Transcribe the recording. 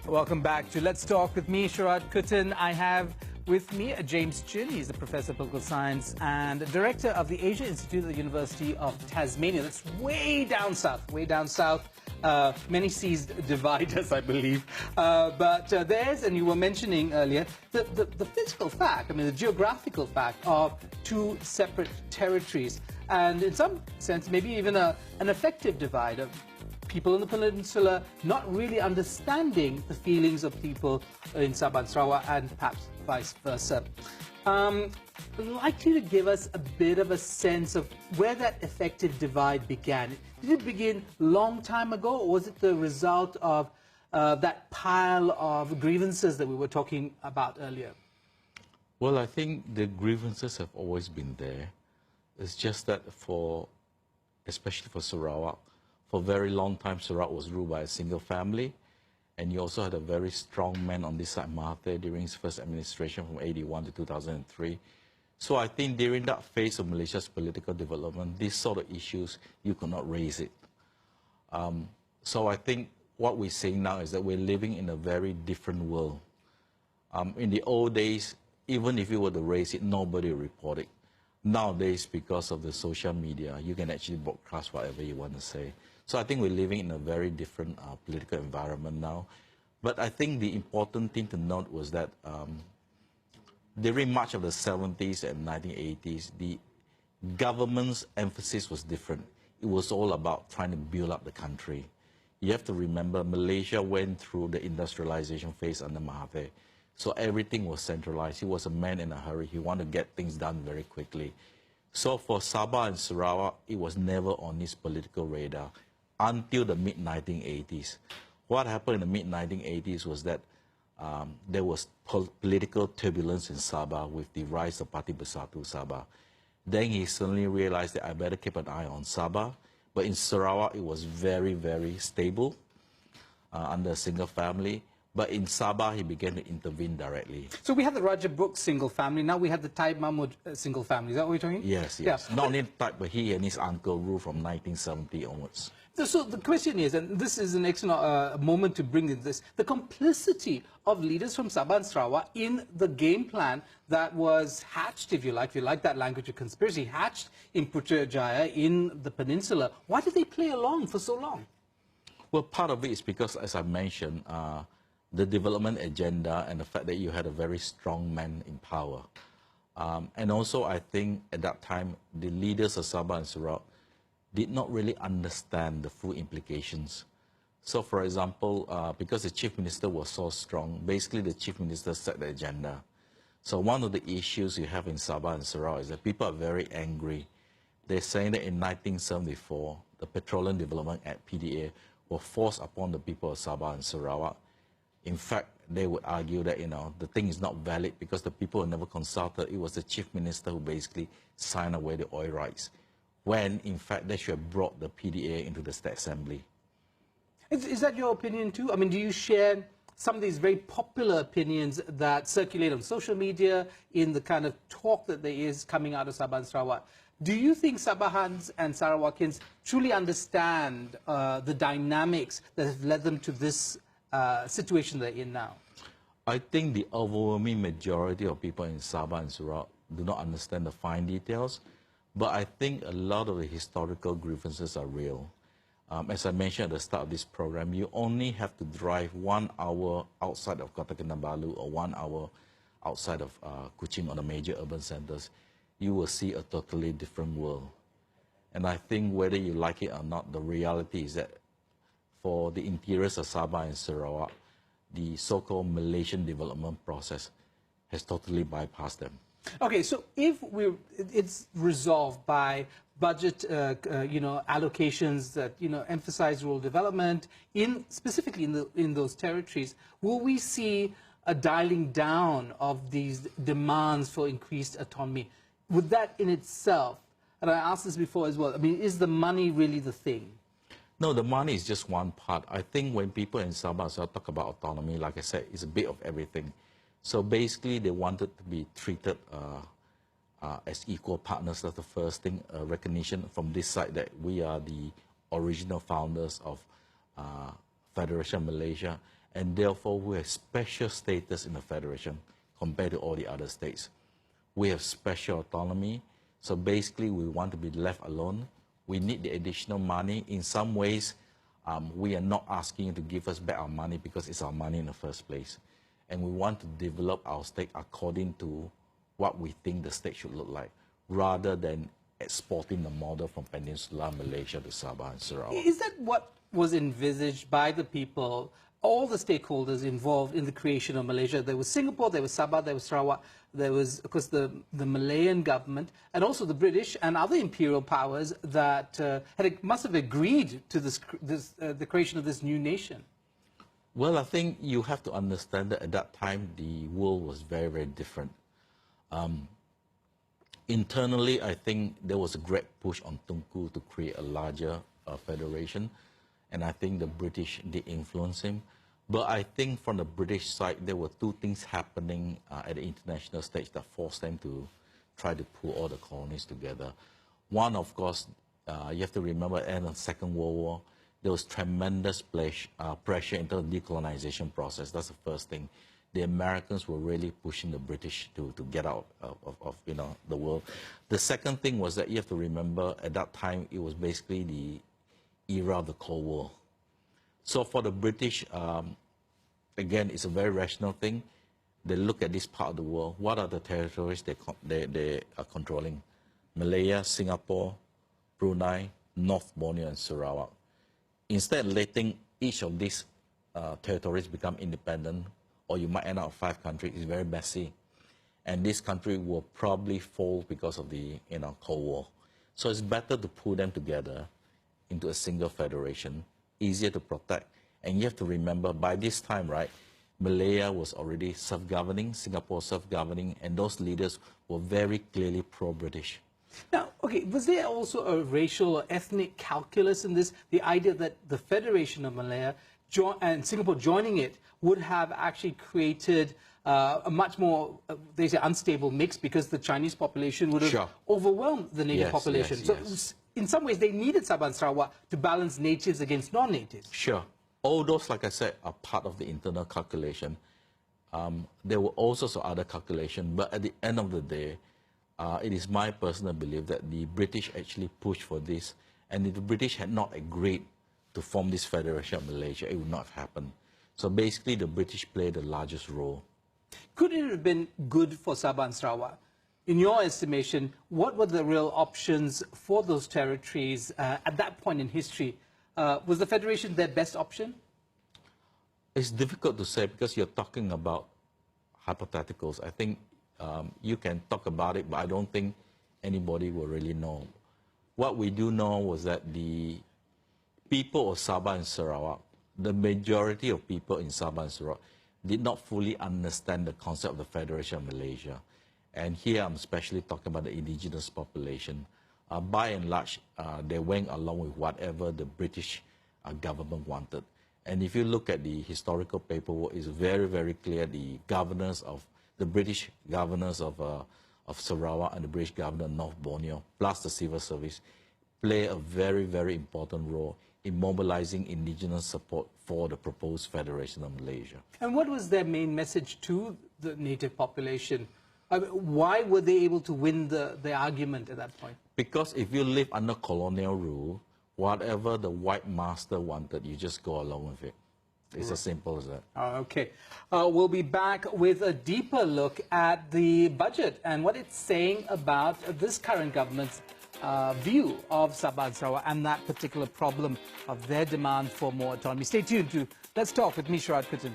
Welcome back to Let's Talk with me, Sharad Kutan. I have with me James Chin. He's a professor of political science and director of the Asia Institute at the University of Tasmania. That's way down south, way down south. Many seas divide us, I believe. But there's, and you were mentioning earlier, the physical fact, I mean, the geographical fact of two separate territories. And in some sense, maybe even an effective divide of people in the peninsula not really understanding the feelings of people in Sabah and Sarawak, and perhaps vice versa. Likely to give us a bit of a sense of where that effective divide began. Did it begin long time ago, or was it the result of that pile of grievances that we were talking about earlier? Well, I think the grievances have always been there. It's just that especially for Sarawak, for a very long time, Sarawak was ruled by a single family, and you also had a very strong man on this side, Mahathir, during his first administration from 1981 to 2003. So I think during that phase of Malaysia's political development, these sort of issues, you could not raise it. So I think what we're seeing now is that we're living in a very different world. In the old days, even if you were to raise it, nobody would report it. Nowadays, because of the social media, you can actually broadcast whatever you want to say. So I think we're living in a very different political environment now. But I think the important thing to note was that during much of the 70s and 1980s, the government's emphasis was different. It was all about trying to build up the country. You have to remember, Malaysia went through the industrialization phase under Mahathir. So everything was centralized. He was a man in a hurry. He wanted to get things done very quickly. So for Sabah and Sarawak, it was never on his political radar until the mid-1980s. What happened in the mid-1980s was that there was political turbulence in Sabah with the rise of Parti Bersatu Sabah. Then he suddenly realized that I better keep an eye on Sabah. But in Sarawak, it was very, very stable under a single family. But in Sabah, he began to intervene directly. So we had the Raja Brooks single family. Now we have the Taib Mahmud single family. Is that what you're talking? Yes, yes. Yeah. Not only Taib, but he and his uncle ruled from 1970 onwards. So the question is, and this is an excellent moment to bring in this, the complicity of leaders from Sabah and Sarawak in the game plan that was hatched, if you like that language of conspiracy, hatched in Putrajaya, in the peninsula. Why did they play along for so long? Well, part of it is because, as I mentioned, the development agenda and the fact that you had a very strong man in power. And also, I think at that time, the leaders of Sabah and Sarawak did not really understand the full implications. So, for example, because the chief minister was so strong, basically the chief minister set the agenda. So one of the issues you have in Sabah and Sarawak is that people are very angry. They're saying that in 1974, the Petroleum Development Act, PDA, was forced upon the people of Sabah and Sarawak. In fact, they would argue that, the thing is not valid because the people were never consulted. It was the chief minister who basically signed away the oil rights, when, in fact, they should have brought the PDA into the State Assembly. Is that your opinion, too? I mean, do you share some of these very popular opinions that circulate on social media in the kind of talk that there is coming out of Sabah and Sarawak? Do you think Sabahans and Sarawakians truly understand the dynamics that have led them to this situation they're in now? I think the overwhelming majority of people in Sabah and Sarawak do not understand the fine details, but I think a lot of the historical grievances are real. As I mentioned at the start of this program, you only have to drive 1 hour outside of Kota Kinabalu or 1 hour outside of Kuching or the major urban centers, you will see a totally different world. And I think whether you like it or not, the reality is that for the interiors of Sabah and Sarawak, the so-called Malaysian development process has totally bypassed them. Okay, so if it's resolved by budget, allocations that emphasize rural development specifically in those territories, will we see a dialing down of these demands for increased autonomy? Would that in itself, and I asked this before as well, I mean, is the money really the thing? No, the money is just one part. I think when people in Sabah talk about autonomy, like I said, it's a bit of everything. So basically, they wanted to be treated as equal partners. That's the first thing, recognition from this side that we are the original founders of Federation Malaysia, and therefore we have special status in the Federation compared to all the other states. We have special autonomy, so basically we want to be left alone. We need the additional money. In some ways, we are not asking you to give us back our money because it's our money in the first place. And we want to develop our state according to what we think the state should look like, rather than exporting the model from Peninsular Malaysia to Sabah and Sarawak. Is that what was envisaged by the people, all the stakeholders involved in the creation of Malaysia? There was Singapore, there was Sabah, there was Sarawak, there was, of course, the Malayan government, and also the British and other imperial powers that must have agreed to the creation of this new nation. Well, I think you have to understand that at that time, the world was very, very different. Internally, I think there was a great push on Tunku to create a larger federation, and I think the British did influence him. But I think from the British side, there were two things happening at the international stage that forced them to try to pull all the colonies together. One, of course, you have to remember at the end of the Second World War, there was tremendous pressure into the decolonization process. That's the first thing. The Americans were really pushing the British to get out of the world. The second thing was that you have to remember at that time it was basically the era of the Cold War. So for the British, again, it's a very rational thing. They look at this part of the world. What are the territories they are controlling? Malaya, Singapore, Brunei, North Borneo, and Sarawak. Instead of letting each of these territories become independent, or you might end up with 5 countries, it's very messy. And this country will probably fall because of the Cold War. So it's better to pull them together into a single federation, easier to protect. And you have to remember, by this time, right, Malaya was already self-governing, Singapore self-governing, and those leaders were very clearly pro-British. Now, okay, was there also a racial or ethnic calculus in this? The idea that the Federation of Malaya and Singapore joining it would have actually created a much more, they say, unstable mix because the Chinese population would have overwhelmed the native population. So in some ways, they needed Sabah and Sarawak to balance natives against non-natives. Sure. All those, like I said, are part of the internal calculation. There were also some other calculations, but at the end of the day, it is my personal belief that the British actually pushed for this, and if the British had not agreed to form this Federation of Malaysia, it would not have happened. So basically, the British played the largest role. Could it have been good for Sabah and Sarawak? In your estimation, what were the real options for those territories at that point in history? Was the Federation their best option? It's difficult to say because you're talking about hypotheticals. I think you can talk about it, but I don't think anybody will really know. What we do know was that the people of Sabah and Sarawak, the majority of people in Sabah and Sarawak, did not fully understand the concept of the Federation of Malaysia. And here I'm especially talking about the indigenous population. By and large, they went along with whatever the British government wanted. And if you look at the historical paperwork, it's very, very clear the British governors of Sarawak and the British governor of North Borneo, plus the civil service, play a very, very important role in mobilizing indigenous support for the proposed Federation of Malaysia. And what was their main message to the native population? Why were they able to win the argument at that point? Because if you live under colonial rule, whatever the white master wanted, you just go along with it. It's as simple as that. Okay. We'll be back with a deeper look at the budget and what it's saying about this current government's view of Sabah and Sarawak and that particular problem of their demand for more autonomy. Stay tuned to Let's Talk with me, Sharad Kuttan.